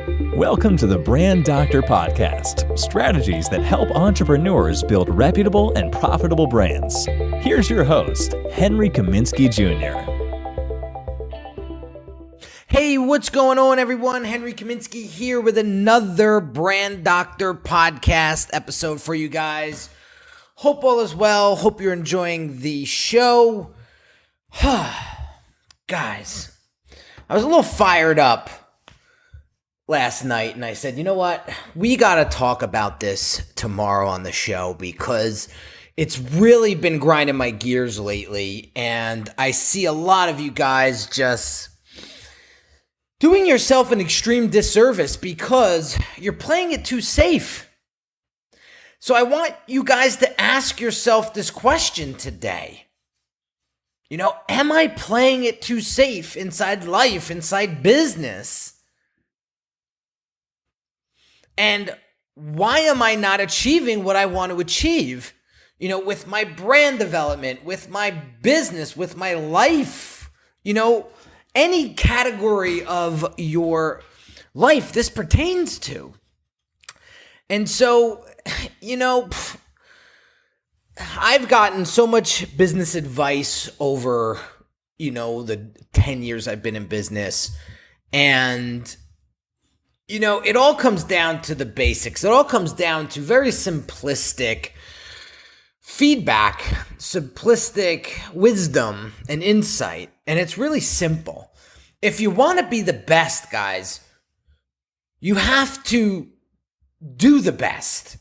Welcome to the Brand Doctor Podcast, strategies that help entrepreneurs build reputable and profitable brands. Here's your host, Henry Kaminski Jr. Hey, what's going on, everyone? Henry Kaminski here with another Brand Doctor Podcast episode for you guys. Hope all is well. Hope you're enjoying the show. Guys, I was a little fired up last night, and I said, you know what? We got to talk about this tomorrow on the show because it's really been grinding my gears lately, and I see a lot of you guys just doing yourself an extreme disservice because you're playing it too safe. So I want you guys to ask yourself this question today. You know, am I playing it too safe inside life, inside business? And why am I not achieving what I want to achieve? You know, with my brand development, with my business, with my life, you know, any category of your life this pertains to. And so, you know, I've gotten so much business advice over, you know, the 10 years I've been in business. And you know, it all comes down to the basics. It all comes down to very simplistic feedback, simplistic wisdom and insight. And it's really simple. If you want to be the best, guys, you have to do the best,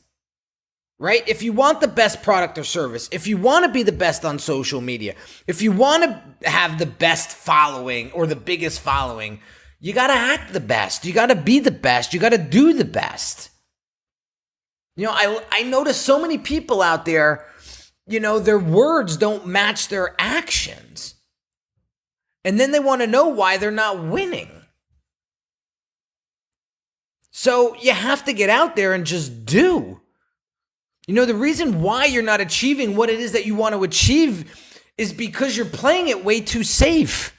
right? If you want the best product or service, if you want to be the best on social media, if you want to have the best following or the biggest following, you got to act the best. You got to be the best. You got to do the best. You know, I notice so many people out there, you know, their words don't match their actions. And then they want to know why they're not winning. So you have to get out there and just do. You know, the reason why you're not achieving what it is that you want to achieve is because you're playing it way too safe.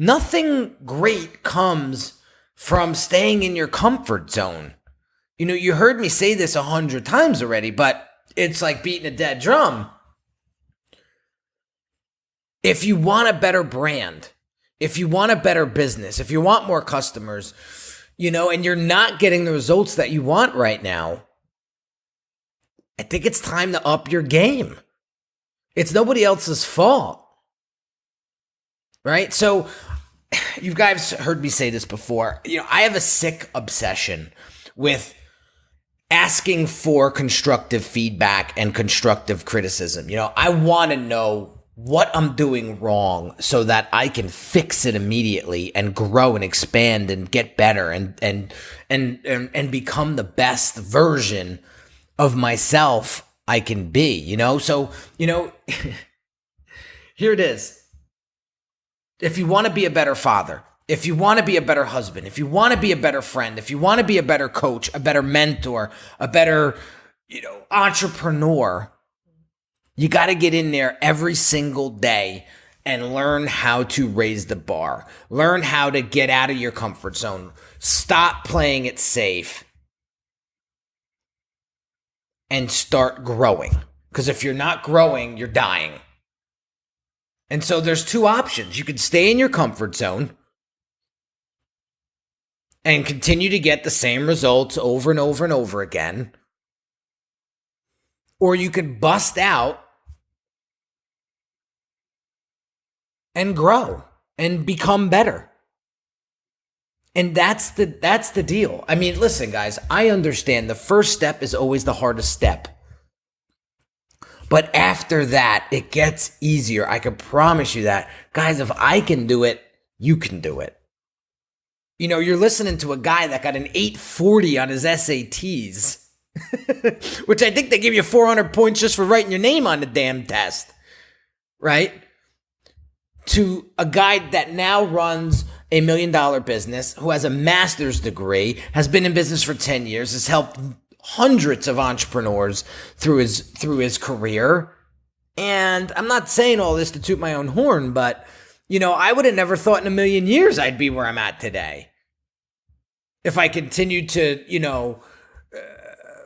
Nothing great comes from staying in your comfort zone. You know, you heard me say this 100 times already, but it's like beating a dead drum. If you want a better brand, if you want a better business, if you want more customers, you know, and you're not getting the results that you want right now, I think it's time to up your game. It's nobody else's fault. Right? So you guys heard me say this before. You know, I have a sick obsession with asking for constructive feedback and constructive criticism. You know, I want to know what I'm doing wrong so that I can fix it immediately and grow and expand and get better and become the best version of myself I can be, you know? So, you know, here it is. If you want to be a better father, if you want to be a better husband, if you want to be a better friend, if you want to be a better coach, a better mentor, a better, you know, entrepreneur, you got to get in there every single day and learn how to raise the bar. Learn how to get out of your comfort zone. Stop playing it safe and start growing. Because if you're not growing, you're dying. And so there's two options. You could stay in your comfort zone and continue to get the same results over and over and over again. Or you could bust out and grow and become better. And that's the deal. I mean, listen, guys, I understand the first step is always the hardest step. But after that, it gets easier. I can promise you that. Guys, if I can do it, you can do it. You know, you're listening to a guy that got an 840 on his SATs, which I think they give you 400 points just for writing your name on the damn test, right? To a guy that now runs a $1 million business, who has a master's degree, has been in business for 10 years, has helped hundreds of entrepreneurs through his career. And I'm not saying all this to toot my own horn, but, you know, I would have never thought in a million years I'd be where I'm at today. if I continue to,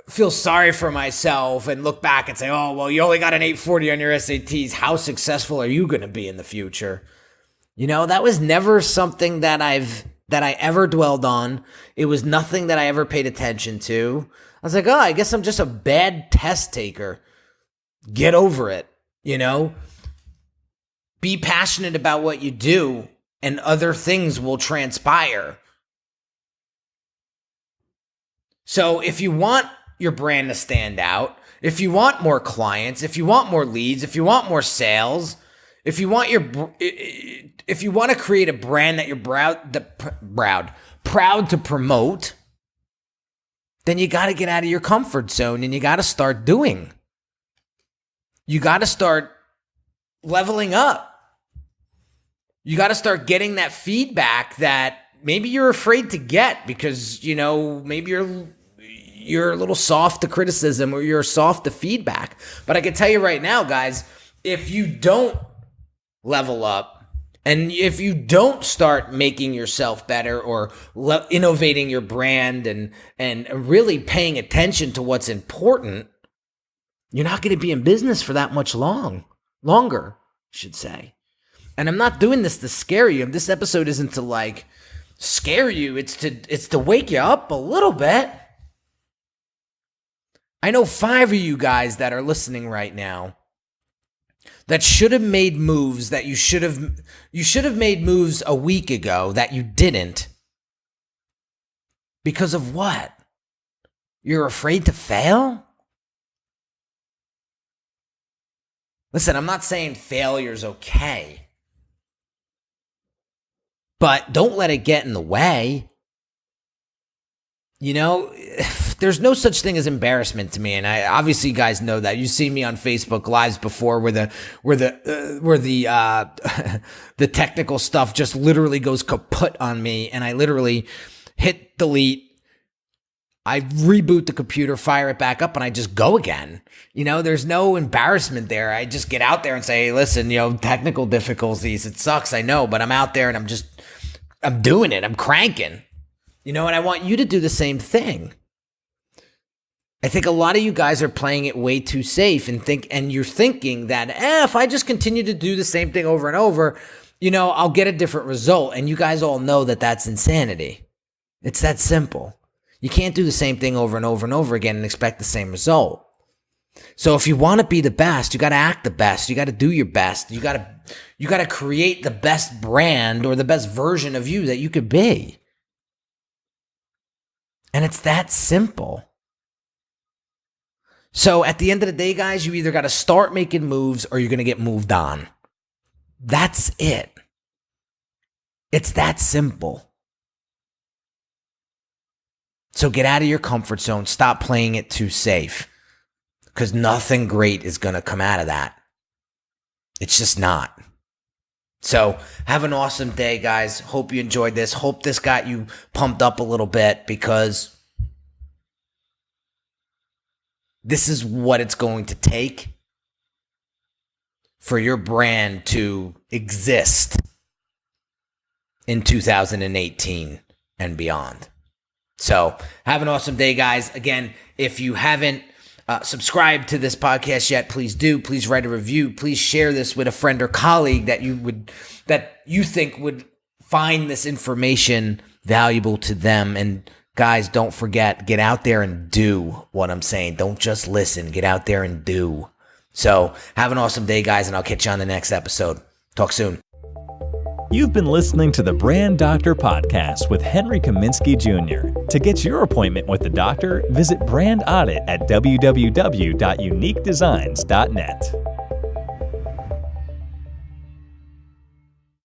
feel sorry for myself and look back and say, oh, well, you only got an 840 on your SATs. How successful are you going to be in the future? That was never something that I ever dwelled on. It was nothing that I ever paid attention to. I was like, oh, I guess I'm just a bad test taker. Get over it, Be passionate about what you do and other things will transpire. So if you want your brand to stand out, if you want more clients, if you want more leads, if you want more sales, if you want to create a brand that you're proud to promote, then you got to get out of your comfort zone and you got to start doing. You got to start leveling up. You got to start getting that feedback that maybe you're afraid to get because, maybe you're a little soft to criticism or you're soft to feedback. But I can tell you right now, guys, if you don't level up and if you don't start making yourself better or innovating your brand and really paying attention to what's important, you're not going to be in business for that much longer, I should say. And I'm not doing this to scare you. This episode isn't to scare you. It's to wake you up a little bit. I know 5 of you guys that are listening right now that should have made moves that you should have made moves a week ago that you didn't. Because of what? You're afraid to fail? Listen, I'm not saying failure's okay. But don't let it get in the way. There's no such thing as embarrassment to me, and I obviously you guys know that. You've seen me on Facebook Lives before, where the the technical stuff just literally goes kaput on me, and I literally hit delete. I reboot the computer, fire it back up, and I just go again. There's no embarrassment there. I just get out there and say, hey, listen, technical difficulties. It sucks, I know, but I'm out there and I'm doing it. I'm cranking. And I want you to do the same thing. I think a lot of you guys are playing it way too safe and you're thinking that if I just continue to do the same thing over and over, I'll get a different result. And you guys all know that that's insanity. It's that simple. You can't do the same thing over and over and over again and expect the same result. So if you want to be the best, you got to act the best. You got to do your best. You got to create the best brand or the best version of you that you could be. And it's that simple. So at the end of the day, guys, you either got to start making moves or you're going to get moved on. That's it. It's that simple. So get out of your comfort zone. Stop playing it too safe because nothing great is going to come out of that. It's just not. So have an awesome day, guys. Hope you enjoyed this. Hope this got you pumped up a little bit because this is what it's going to take for your brand to exist in 2018 and beyond. So have an awesome day, guys. Again, if you haven't subscribed to this podcast yet, please do. Please write a review. Please share this with a friend or colleague that you think would find this information valuable to them. And guys, don't forget, get out there and do what I'm saying. Don't just listen. Get out there and do. So have an awesome day, guys, and I'll catch you on the next episode. Talk soon. You've been listening to the Brand Doctor Podcast with Henry Kaminski Jr. To get your appointment with the doctor, visit Brand Audit at www.uniquedesignz.net.